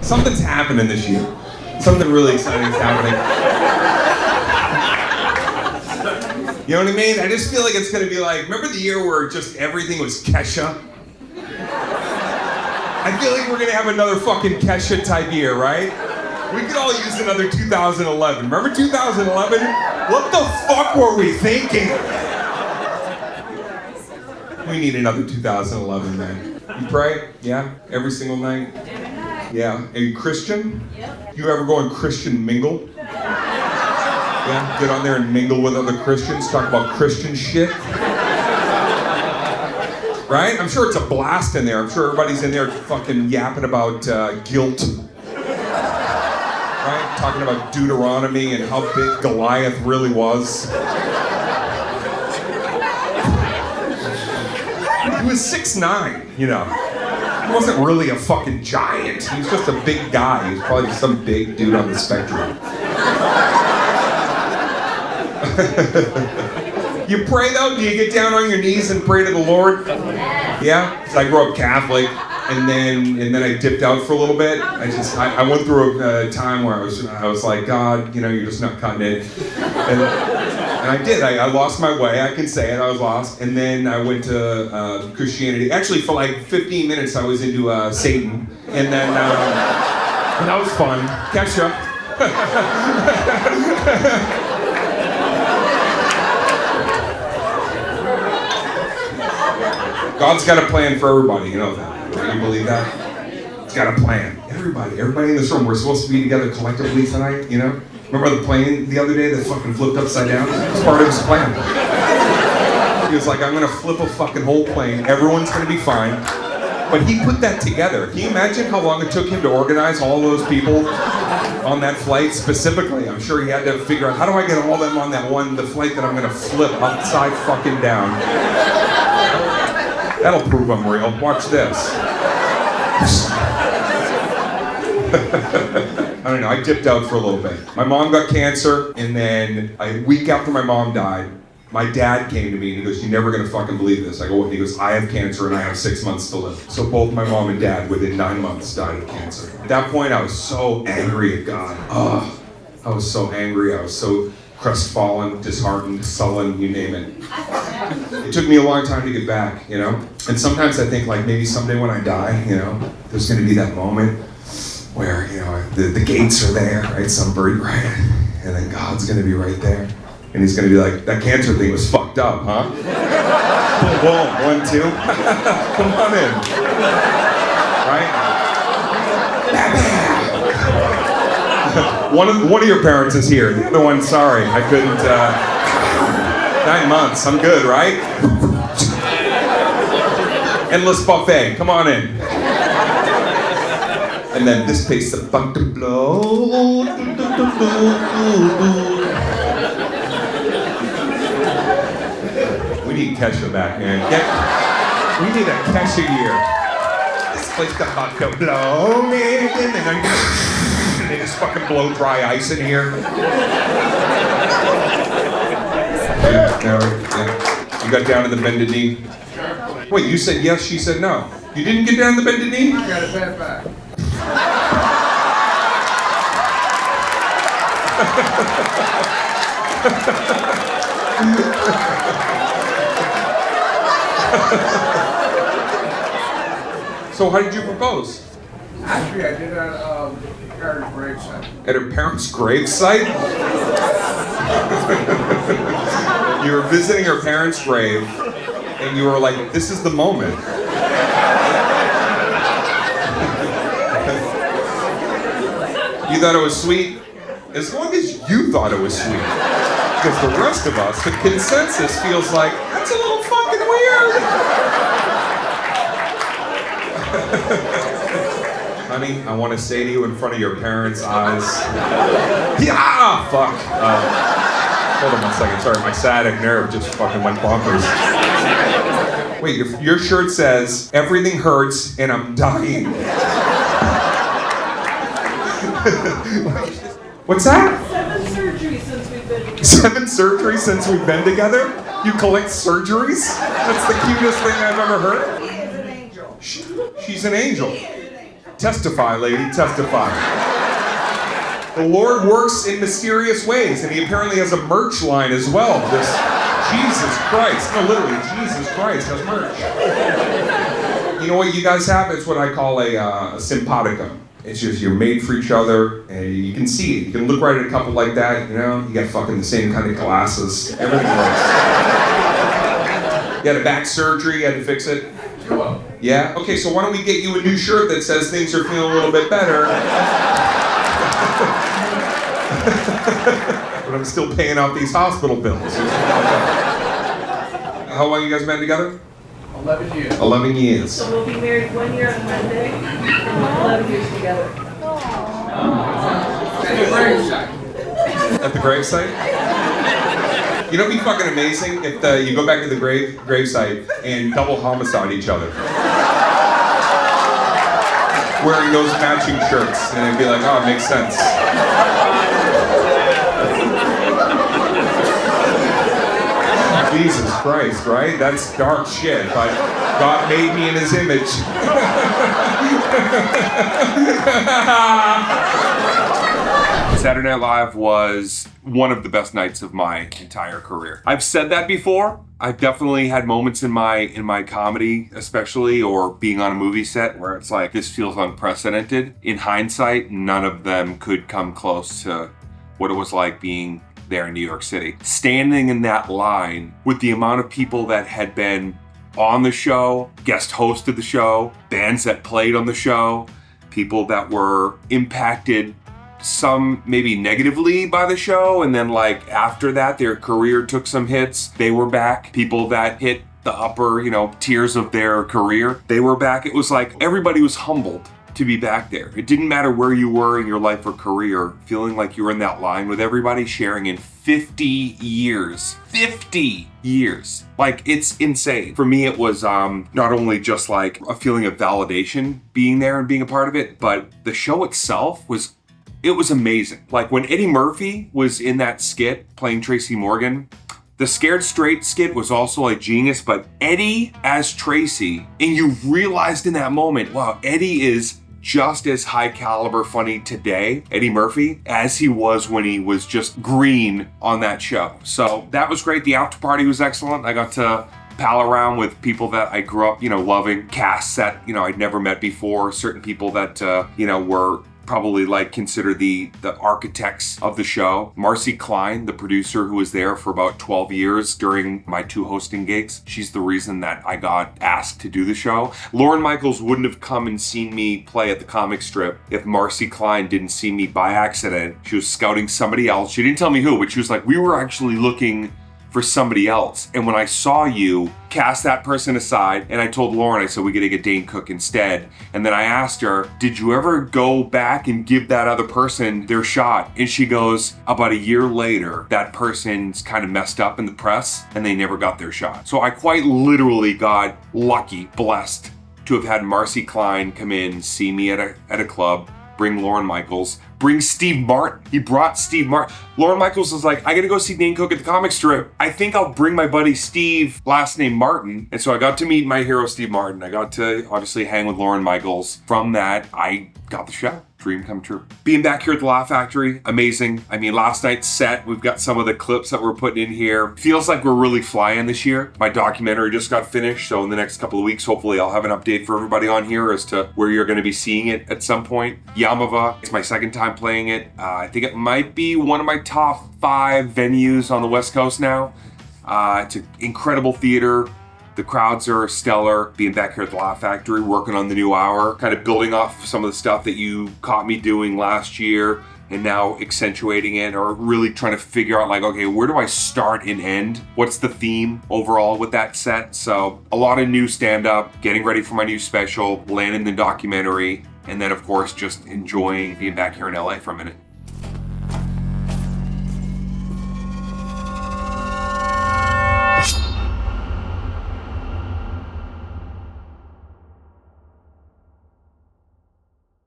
Something's happening this year. Something really exciting is happening. You know what I mean? I just feel like it's gonna be like, remember the year where just everything was Kesha? I feel like we're gonna have another fucking Kesha type year, right? We could all use another 2011. Remember 2011? What the fuck were we thinking? We need another 2011, man. You pray? Yeah? Every single night? Yeah. Are you Christian? Yep. You ever go on Christian mingle? Yeah? Get on there and mingle with other Christians, talk about Christian shit? Right? I'm sure it's a blast in there. I'm sure everybody's in there fucking yapping about guilt. Right? Talking about Deuteronomy and how big Goliath really was. He was 6'9", you know. He wasn't really a fucking giant. He was just a big guy. He was probably some big dude on the spectrum. You pray though? Do you get down on your knees and pray to the Lord? Yeah? 'Cause I grew up Catholic, and then I dipped out for a little bit. I went through a time where I was like, God, you know, you're just not cutting it. And I did. I lost my way. I can say it. I was lost. And then I went to Christianity. Actually, for like 15 minutes, I was into Satan. And then that was fun. Kesha. God's got a plan for everybody. You know that. Right? You believe that? He's got a plan. Everybody in this room. We're supposed to be together collectively tonight. You know. Remember the plane the other day that fucking flipped upside down? It's part of his plan. He was like, I'm gonna flip a fucking whole plane, everyone's gonna be fine. But he put that together. Can you imagine how long it took him to organize all those people on that flight specifically? I'm sure he had to figure out, how do I get all of them on the flight that I'm gonna flip upside fucking down? That'll prove I'm real. Watch this. I don't know, I dipped out for a little bit. My mom got cancer, and then a week after my mom died, my dad came to me and he goes, you're never gonna fucking believe this. I go, and he goes, I have cancer and I have 6 months to live. So both my mom and dad, within 9 months, died of cancer. At that point, I was so angry at God. I was so angry, I was so crestfallen, disheartened, sullen, you name it. It took me a long time to get back, you know? And sometimes I think like maybe someday when I die, you know, there's gonna be that moment where, you know, the gates are there, right? Somebody, right? And then God's gonna be right there. And he's gonna be like, that cancer thing was fucked up, huh? Boom, boom, 1, 2. Come on in. Right? One of your parents is here. The other one, sorry, I couldn't, 9 months, I'm good, right? Endless buffet, come on in. And then this pace is about to blow. We need Kesha back, man. We need a Kesha year. This place is about to blow, man. And they just fucking blow dry ice in here. Yeah. You got down to the bended knee. Wait, you said yes, she said no. You didn't get down to the bended knee? I got a bad back. So how did you propose? Actually, I did it at parents' gravesite. At her parents' gravesite? You were visiting her parents' grave, and you were like, this is the moment. You thought it was sweet? As long as you thought it was sweet. Because the rest of us, the consensus feels like, that's a little fucking weird. Honey, I want to say to you in front of your parents' eyes, yeah, fuck. Hold on 1 second, sorry, my sciatic nerve just fucking went bonkers. Wait, your shirt says, everything hurts and I'm dying. What's that? 7 surgeries since we've been together. 7 surgeries since we've been together? You collect surgeries? That's the cutest thing I've ever heard. He is an angel. She's an angel. He is an angel. Testify, lady, testify. The Lord works in mysterious ways, and he apparently has a merch line as well. This Jesus Christ. No, literally, Jesus Christ has merch. You know what you guys have? It's what I call a simpatico. It's just you're made for each other, and you can see it. You can look right at a couple like that, you know? You got fucking the same kind of glasses. Everything works. You had a back surgery, you had to fix it? Yeah? Okay, so why don't we get you a new shirt that says things are feeling a little bit better. But I'm still paying off these hospital bills. How long you guys been together? 11 years. 11 years. So we'll be married 1 year on Monday, and 11 years together. At the gravesite. At the gravesite? You know what'd be fucking amazing? If you go back to the gravesite and double homicide each other. Wearing those matching shirts, and it'd be like, oh, it makes sense. Jesus Christ, right? That's dark shit, but God made me in his image. Saturday Night Live was one of the best nights of my entire career. I've said that before. I've definitely had moments in my comedy, especially, or being on a movie set where it's like, this feels unprecedented. In hindsight, none of them could come close to what it was like being there in New York City. Standing in that line with the amount of people that had been on the show, guest hosted the show, bands that played on the show, people that were impacted, some maybe negatively by the show, and then like after that their career took some hits, they were back. People that hit the upper, tiers of their career, they were back. It was like everybody was humbled to be back there. It didn't matter where you were in your life or career, feeling like you were in that line with everybody sharing in 50 years. 50 years. Like, it's insane. For me, it was not only just like a feeling of validation being there and being a part of it, but the show itself was amazing. Like when Eddie Murphy was in that skit playing Tracy Morgan, the Scared Straight skit was also like genius, but Eddie as Tracy, and you realized in that moment, wow, Eddie is just as high caliber funny today, Eddie Murphy, as he was when he was just green on that show. So that was great. The after party was excellent. I got to pal around with people that I grew up, loving, casts that, I'd never met before, certain people that, were probably like considered the architects of the show. Marcy Klein, the producer who was there for about 12 years during my 2 hosting gigs. She's the reason that I got asked to do the show. Lorne Michaels wouldn't have come and seen me play at the comic strip if Marcy Klein didn't see me by accident. She was scouting somebody else. She didn't tell me who, but she was like, we were actually looking for somebody else. And when I saw you, cast that person aside, and I told Lauren, I said, we gotta get Dane Cook instead. And then I asked her, did you ever go back and give that other person their shot? And she goes, about a year later, that person's kind of messed up in the press and they never got their shot. So I quite literally got lucky, blessed to have had Marcy Klein come in, see me at a club, bring Lorne Michaels, bring Steve Martin. He brought Steve Martin. Lorne Michaels was like, I gotta go see Dane Cook at the comic strip. I think I'll bring my buddy Steve, last name Martin. And so I got to meet my hero, Steve Martin. I got to obviously hang with Lorne Michaels. From that, I got the show. Dream come true. Being back here at the Laugh Factory, amazing. I mean, last night's set, we've got some of the clips that we're putting in here. Feels like we're really flying this year. My documentary just got finished, so in the next couple of weeks, hopefully I'll have an update for everybody on here as to where you're gonna be seeing it at some point. Yamava, it's my second time playing it. I think it might be one of my top 5 venues on the West Coast now. It's an incredible theater. The crowds are stellar. Being back here at the Laugh Factory, working on the new hour, kind of building off some of the stuff that you caught me doing last year and now accentuating it, or really trying to figure out like, okay, where do I start and end? What's the theme overall with that set? So a lot of new stand-up, getting ready for my new special, landing the documentary, and then of course just enjoying being back here in LA for a minute.